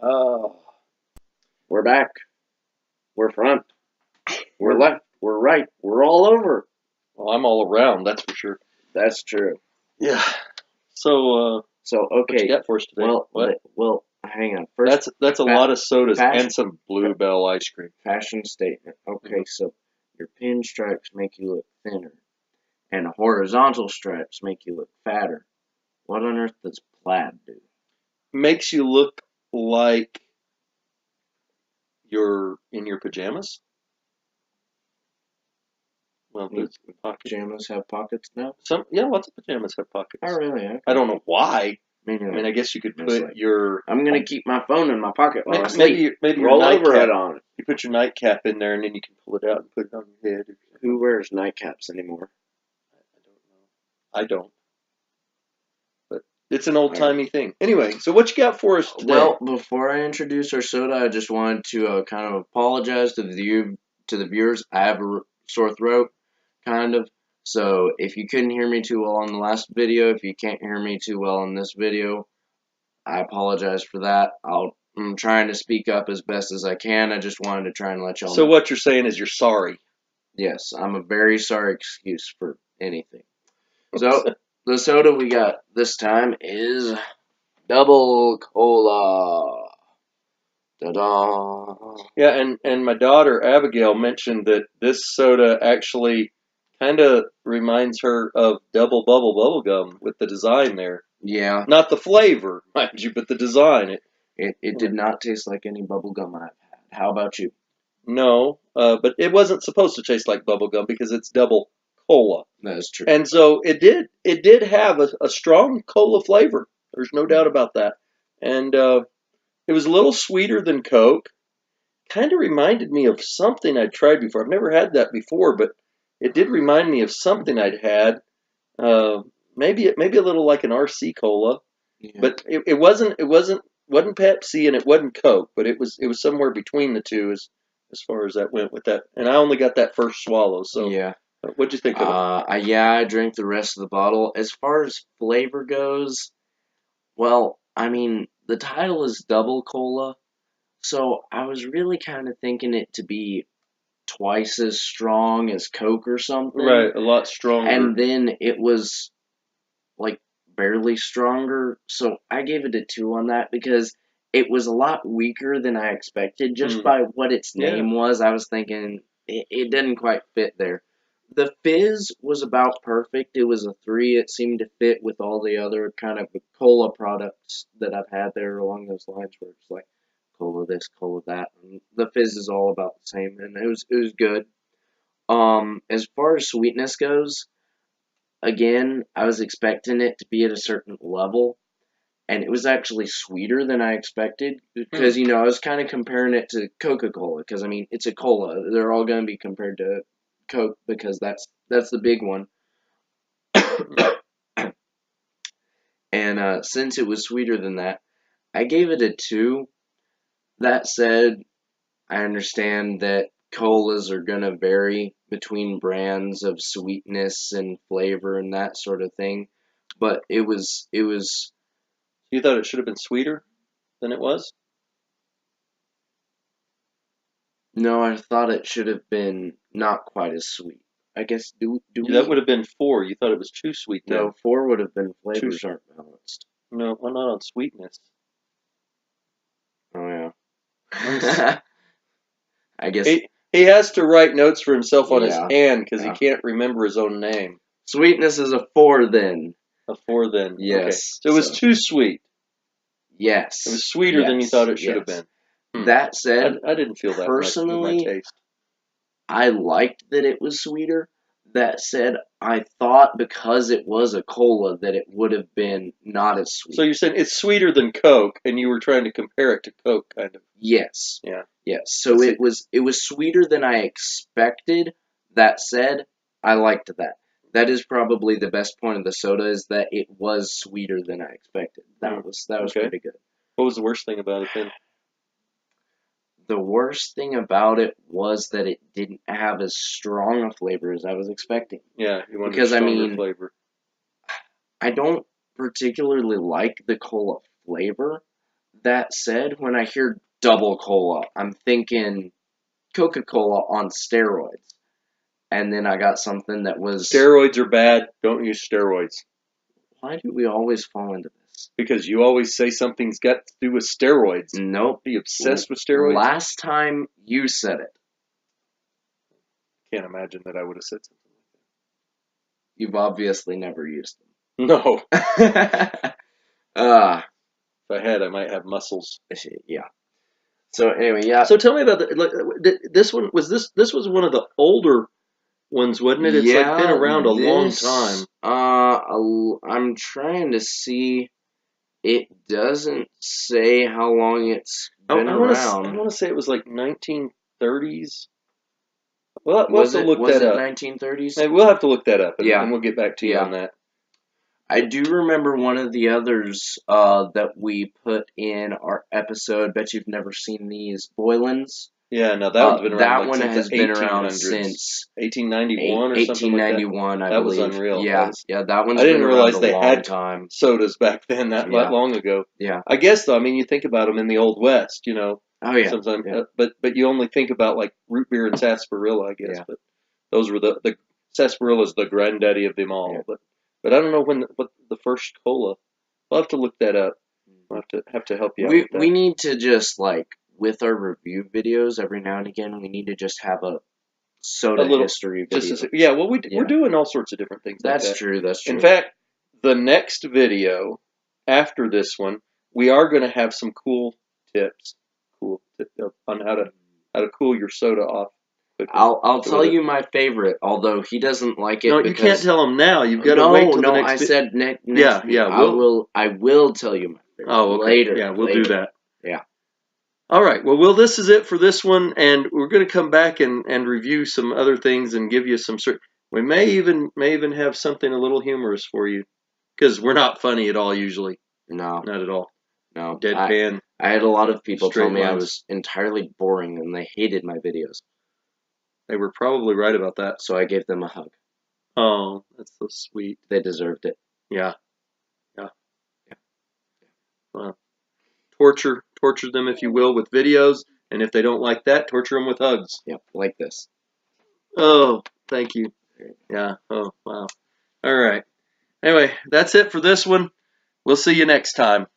Oh, we're back. We're front. We're left. We're right. We're all over. Well, I'm all around, that's for sure. That's true. Yeah. So, So what you okay. got for us today? Well, hang on. First, That's a lot of sodas fashion- and some Bluebell ice cream. fashion statement. Okay, so your pinstripes make you look thinner, and horizontal stripes make you look fatter. What on earth does plaid do? Makes you look like you're in your pajamas. Well, there's pockets. Pajamas have pockets now? Lots of pajamas have pockets. Oh, really? Okay. I don't know why. I I mean, I guess you could It's put like, your. I'm gonna keep my phone in my pocket while I sleep. Maybe your Roll over nightcap. it on it. You put your nightcap in there, and then you can pull it out and put it on your head. Who wears nightcaps anymore? I don't. But it's an old timey thing. Anyway, so what you got for us today? Well, before I introduce our soda, I just wanted to kind of apologize to the viewers. I have a sore throat, kind of. So if you couldn't hear me too well on the last video, if you can't hear me too well in this video, I apologize for that. I'm trying to speak up as best as I can. I just wanted to try and let y'all know. So what you're saying is you're sorry. Yes, I'm a very sorry excuse for anything. So the soda we got this time is Double Cola. Ta-da! Yeah, and my daughter Abigail mentioned that this soda actually kind of reminds her of Double Bubble Bubblegum with the design there. Yeah. Not the flavor, mind you, but the design. It did not taste like any bubblegum I've had. How about you? No, but it wasn't supposed to taste like bubblegum because it's double cola. That is true. And so it did have a strong cola flavor. There's no doubt about that. And it was a little sweeter than Coke. Kind of reminded me of something I'd tried before. I've never had that before, but it did remind me of something I'd had. Maybe a little like an RC cola, Yeah. but it wasn't Pepsi and it wasn't Coke, but it was somewhere between the two as far as that went with that. And I only got that first swallow. So yeah. What'd you think of it? I drank the rest of the bottle. As far as flavor goes, well, I mean, the title is Double Cola, so I was really kind of thinking it to be twice as strong as Coke or something. Right, a lot stronger. And then it was like barely stronger, so I gave it a 2 on that because it was a lot weaker than I expected just by what its name was. I was thinking it didn't quite fit there. The fizz was about perfect. It was a 3. It seemed to fit with all the other kind of cola products that I've had there along those lines where it's like cola this, cola that. And the fizz is all about the same, and it was good. As far as sweetness goes, again, I was expecting it to be at a certain level, and it was actually sweeter than I expected because, I was kind of comparing it to Coca-Cola because, I mean, it's a cola. They're all going to be compared to Coke because that's the big one. And since it was sweeter than that, I gave it a 2. That said, I understand that colas are going to vary between brands of sweetness and flavor and that sort of thing, but it was You thought it should have been sweeter than it was? No, I thought it should have been not quite as sweet. I guess That would have been 4. You thought it was too sweet then. No, 4 would have been flavors aren't balanced. No, well, not on sweetness. Oh yeah. I guess he has to write notes for himself on his Yeah. hand because he can't remember his own name. sweetness is a 4 then. A 4 then. Yes. Okay. So it was too sweet. Yes. It was sweeter than you thought it should have been. That said, I didn't feel that personally, much with my taste. I liked that it was sweeter. That said, I thought because it was a cola that it would have been not as sweet. So you're saying it's sweeter than Coke, and you were trying to compare it to Coke, kind of. Yes. Yeah. Yes. So it was sweeter than I expected. That said, I liked that. That is probably the best point of the soda is that it was sweeter than I expected. That was pretty good. What was the worst thing about it then? The worst thing about it was that it didn't have as strong a flavor as I was expecting. Yeah, you wanted a stronger flavor. I don't particularly like the cola flavor. that said, when I hear double cola, I'm thinking Coca-Cola on steroids. And then I got something that was... Steroids are bad. Don't use steroids. Why do we always fall into this? Because you always say something's got to do with steroids. Nope. Be obsessed with steroids? Last time you said it. Can't imagine that I would have said something like that. You've obviously never used them. No. If I had, I might have muscles. Yeah. So anyway, yeah. So tell me about this one. This was one of the older ones, wasn't it? It's like been around a long time. I'm trying to see. It doesn't say how long it's been around. I want to say it was like 1930s. We'll have to look was that it up. 1930s? We'll have to look that up, Yeah. and we'll get back to you on that. I do remember one of the others that we put in our episode. Bet you've never seen these. Boylan's. Yeah, no, that one's been around. That one has been around since 1891 or something like that. 1891, I that believe. was unreal. Yeah, that one's I didn't been realize around they a long had time. sodas back then that long ago. Yeah. I guess though, I mean, you think about them in the Old West, you know. Oh yeah. Sometimes, but you only think about like root beer and sarsaparilla, I guess. Yeah. But those were the sarsaparilla is the granddaddy of them all. Yeah. But I don't know what the first cola. We'll have to look that up. We'll have to help you out with that. We need to just with our review videos every now and again, we need to just have a soda history video. We're doing all sorts of different things. That's like that. true. That's true. In fact, the next video after this one, we are going to have some cool tips on how to cool your soda off. I'll tell you my favorite, although he doesn't like it. No, you can't tell him now. You've got to wait till the next. I said next. Yeah. I will tell you my favorite. Oh, okay. Later. Yeah, we'll do that. Yeah. All right. Well, this is it for this one, and we're going to come back and review some other things and give you some. We may even have something a little humorous for you, because we're not funny at all usually. No, not at all. No, deadpan. I had a lot of people tell me lines. I was entirely boring and they hated my videos. They were probably right about that. So I gave them a hug. Oh, that's so sweet. They deserved it. Yeah. Well, torture them if you will with videos, and if they don't like that, torture them with hugs. Yep, like this. Oh, thank you. Yeah. Oh, wow. All right. Anyway, that's it for this one. We'll see you next time.